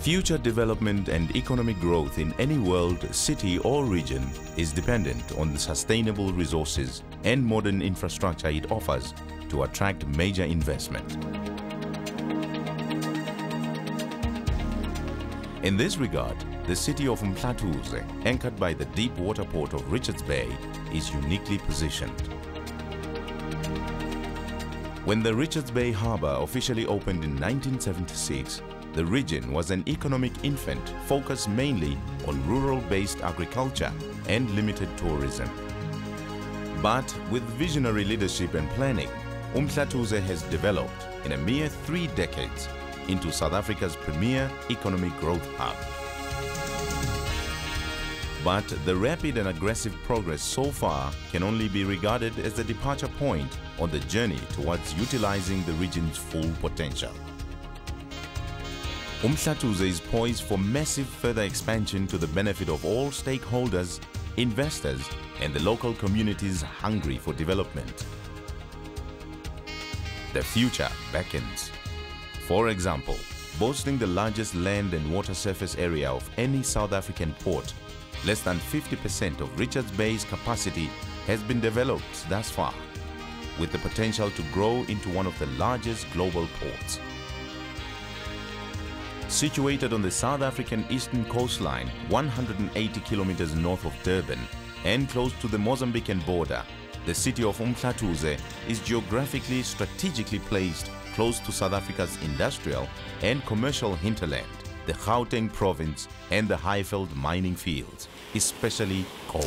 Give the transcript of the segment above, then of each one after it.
Future development and economic growth in any world, city or region is dependent on the sustainable resources and modern infrastructure it offers to attract major investment. In this regard, the city of umHlathuze, anchored by the deep water port of Richards Bay, is uniquely positioned. When the Richards Bay Harbour officially opened in 1976, the region was an economic infant focused mainly on rural-based agriculture and limited tourism. But with visionary leadership and planning, umHlathuze has developed in a mere 3 decades into South Africa's premier economic growth hub. But the rapid and aggressive progress so far can only be regarded as a departure point on the journey towards utilizing the region's full potential. umHlathuze is poised for massive further expansion to the benefit of all stakeholders, investors, and the local communities hungry for development. The future beckons. For example, boasting the largest land and water surface area of any South African port, less than 50% of Richards Bay's capacity has been developed thus far, with the potential to grow into one of the largest global ports. Situated on the South African eastern coastline, 180 kilometers north of Durban and close to the Mozambican border, the city of umHlathuze is geographically strategically placed close to South Africa's industrial and commercial hinterland, the Gauteng province and the Highveld mining fields, especially coal.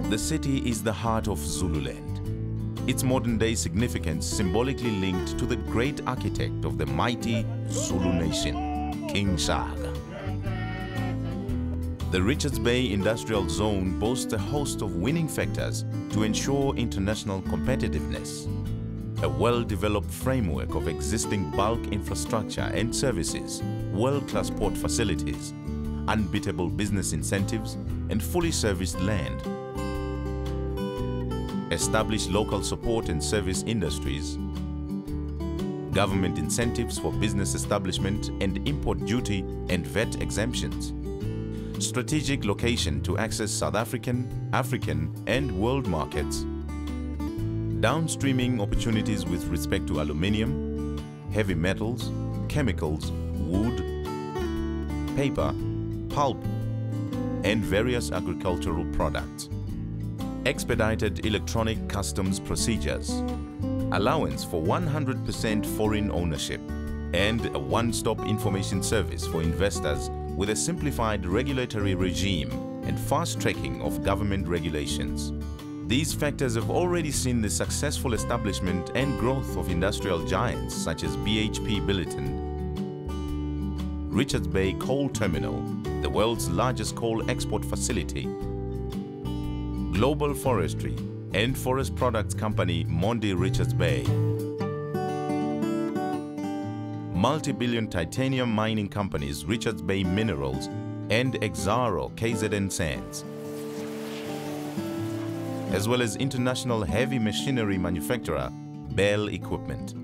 The city is the heart of Zululand. Its modern-day significance symbolically linked to the great architect of the mighty Zulu nation, King Shaka. The Richards Bay Industrial Zone boasts a host of winning factors to ensure international competitiveness. A well-developed framework of existing bulk infrastructure and services, world-class port facilities, unbeatable business incentives, and fully serviced land. Established local support and service industries, government incentives for business establishment and import duty and VAT exemptions, strategic location to access South African, African and world markets, downstreaming opportunities with respect to aluminium, heavy metals, chemicals, wood, paper, pulp and various agricultural products. Expedited electronic customs procedures, allowance for 100% foreign ownership, and a one-stop information service for investors with a simplified regulatory regime and fast-tracking of government regulations. These factors have already seen the successful establishment and growth of industrial giants such as BHP Billiton, Richards Bay Coal Terminal, the world's largest coal export facility, Global Forestry and forest products company Mondi Richards Bay, multi-billion titanium mining companies Richards Bay Minerals and Exxaro KZN Sands, as well as international heavy machinery manufacturer Bell Equipment.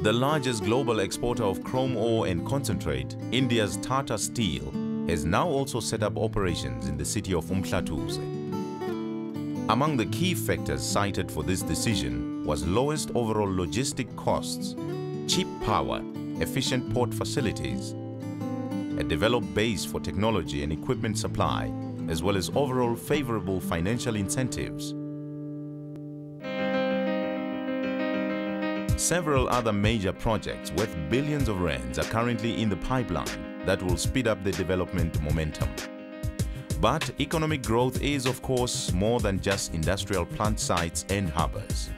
The largest global exporter of chrome ore and concentrate, India's Tata Steel, has now also set up operations in the city of umHlathuze. Among the key factors cited for this decision was lowest overall logistic costs, cheap power, efficient port facilities, a developed base for technology and equipment supply, as well as overall favorable financial incentives. Several other major projects worth billions of rands are currently in the pipeline that will speed up the development momentum. But economic growth is, of course, more than just industrial plant sites and harbors.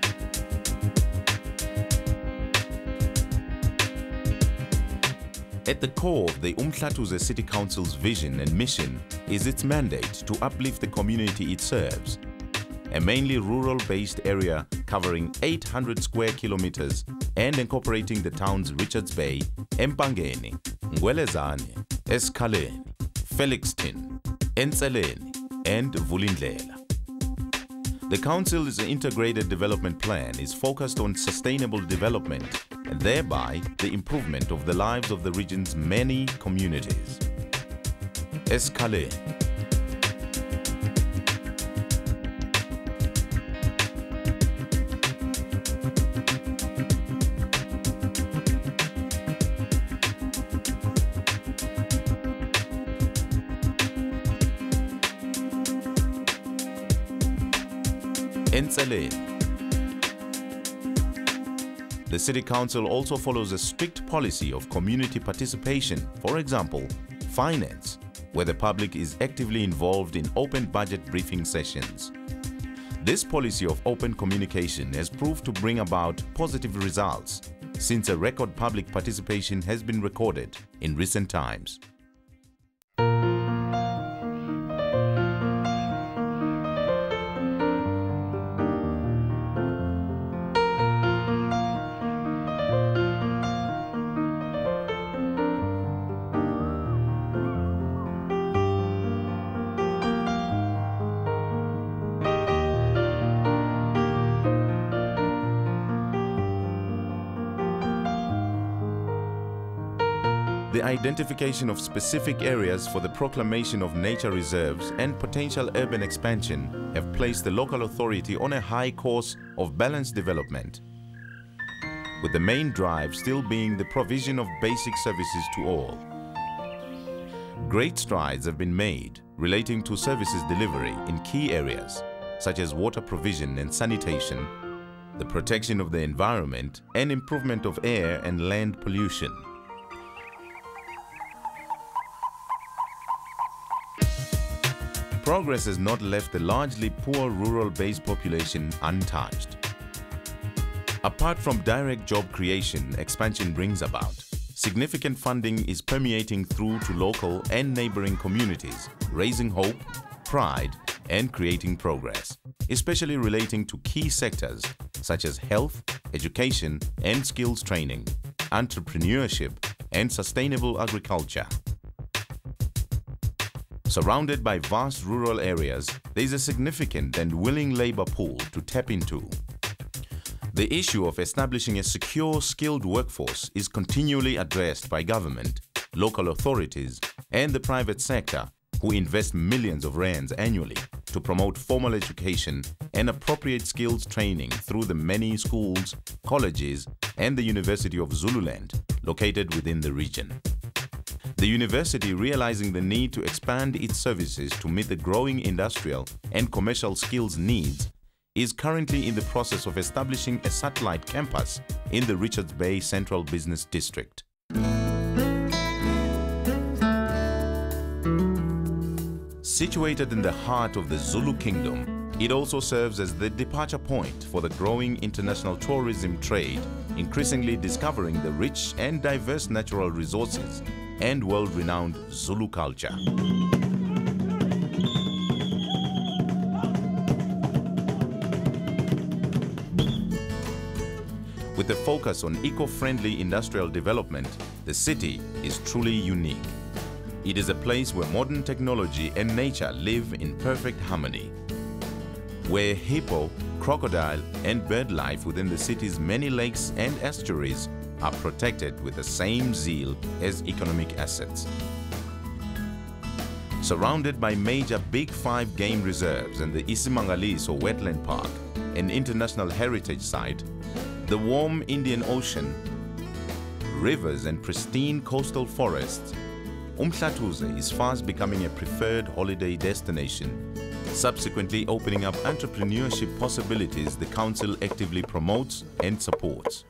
At the core of the umHlathuze City Council's vision and mission is its mandate to uplift the community it serves, a mainly rural-based area covering 800 square kilometers and incorporating the towns Richards Bay, Empangeni, Ngwelezane, Eskaleni, Felixton, Entseleni and Vulindlela. The Council's integrated development plan is focused on sustainable development and thereby the improvement of the lives of the region's many communities. Escalate. The City Council also follows a strict policy of community participation, for example, finance, where the public is actively involved in open budget briefing sessions. This policy of open communication has proved to bring about positive results, since a record public participation has been recorded in recent times. The identification of specific areas for the proclamation of nature reserves and potential urban expansion have placed the local authority on a high course of balanced development, with the main drive still being the provision of basic services to all. Great strides have been made relating to services delivery in key areas, such as water provision and sanitation, the protection of the environment, and improvement of air and land pollution. Progress has not left the largely poor rural-based population untouched. Apart from direct job creation expansion brings about, significant funding is permeating through to local and neighboring communities, raising hope, pride, and creating progress, especially relating to key sectors such as health, education and skills training, entrepreneurship, and sustainable agriculture. Surrounded by vast rural areas, there is a significant and willing labor pool to tap into. The issue of establishing a secure, skilled workforce is continually addressed by government, local authorities, and the private sector, who invest millions of rands annually to promote formal education and appropriate skills training through the many schools, colleges, and the University of Zululand, located within the region. The university, realizing the need to expand its services to meet the growing industrial and commercial skills needs, is currently in the process of establishing a satellite campus in the Richards Bay Central Business District. Situated in the heart of the Zulu Kingdom, it also serves as the departure point for the growing international tourism trade, increasingly discovering the rich and diverse natural resources and world-renowned Zulu culture. With a focus on eco-friendly industrial development, the city is truly unique. It is a place where modern technology and nature live in perfect harmony, where hippo, crocodile, and bird life within the city's many lakes and estuaries are protected with the same zeal as economic assets. Surrounded by major Big Five game reserves and the Isimangaliso Wetland Park, an international heritage site, the warm Indian Ocean, rivers and pristine coastal forests, umHlathuze is fast becoming a preferred holiday destination, subsequently opening up entrepreneurship possibilities the Council actively promotes and supports.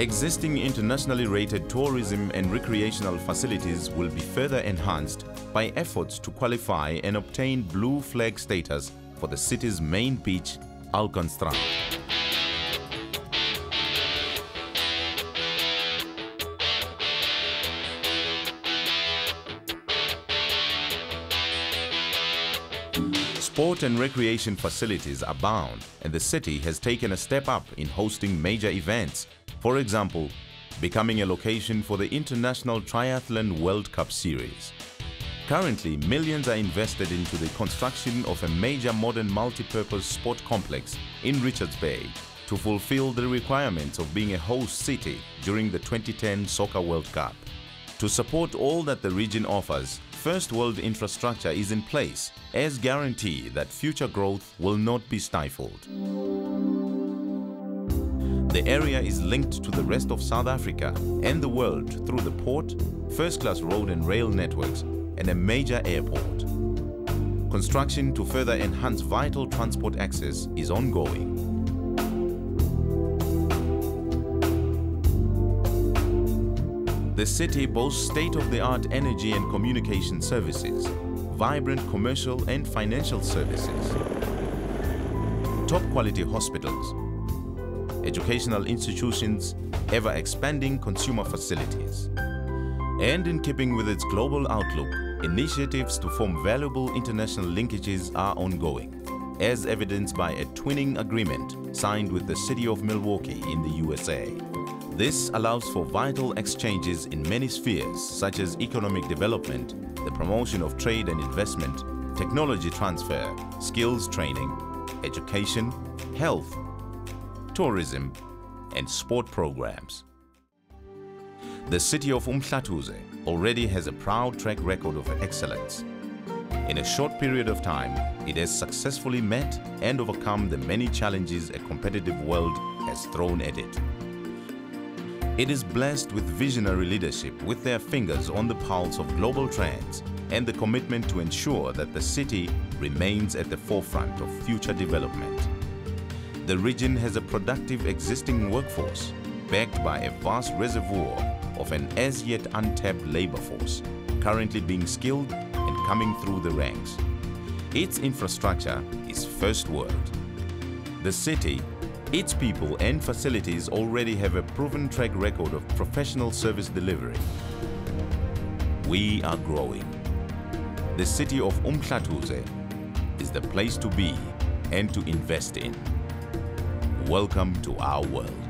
Existing internationally rated tourism and recreational facilities will be further enhanced by efforts to qualify and obtain blue flag status for the city's main beach, Alkanstrand. Sport and recreation facilities abound, and the city has taken a step up in hosting major events. For example, becoming a location for the International Triathlon World Cup Series. Currently, millions are invested into the construction of a major modern multi-purpose sport complex in Richards Bay to fulfill the requirements of being a host city during the 2010 Soccer World Cup. To support all that the region offers, First World infrastructure is in place as guarantee that future growth will not be stifled. The area is linked to the rest of South Africa and the world through the port, first-class road and rail networks, and a major airport. Construction to further enhance vital transport access is ongoing. The city boasts state-of-the-art energy and communication services, vibrant commercial and financial services, top-quality hospitals, educational institutions, ever-expanding consumer facilities. And in keeping with its global outlook, initiatives to form valuable international linkages are ongoing, as evidenced by a twinning agreement signed with the city of Milwaukee in the USA. This allows for vital exchanges in many spheres such as economic development, the promotion of trade and investment, technology transfer, skills training, education, health, tourism, and sport programs. The city of umHlathuze already has a proud track record of excellence. In a short period of time, it has successfully met and overcome the many challenges a competitive world has thrown at it. It is blessed with visionary leadership with their fingers on the pulse of global trends and the commitment to ensure that the city remains at the forefront of future development. The region has a productive existing workforce backed by a vast reservoir of an as yet untapped labor force, currently being skilled and coming through the ranks. Its infrastructure is first world. The city, its people and facilities already have a proven track record of professional service delivery. We are growing. The city of umHlathuze is the place to be and to invest in. Welcome to our world.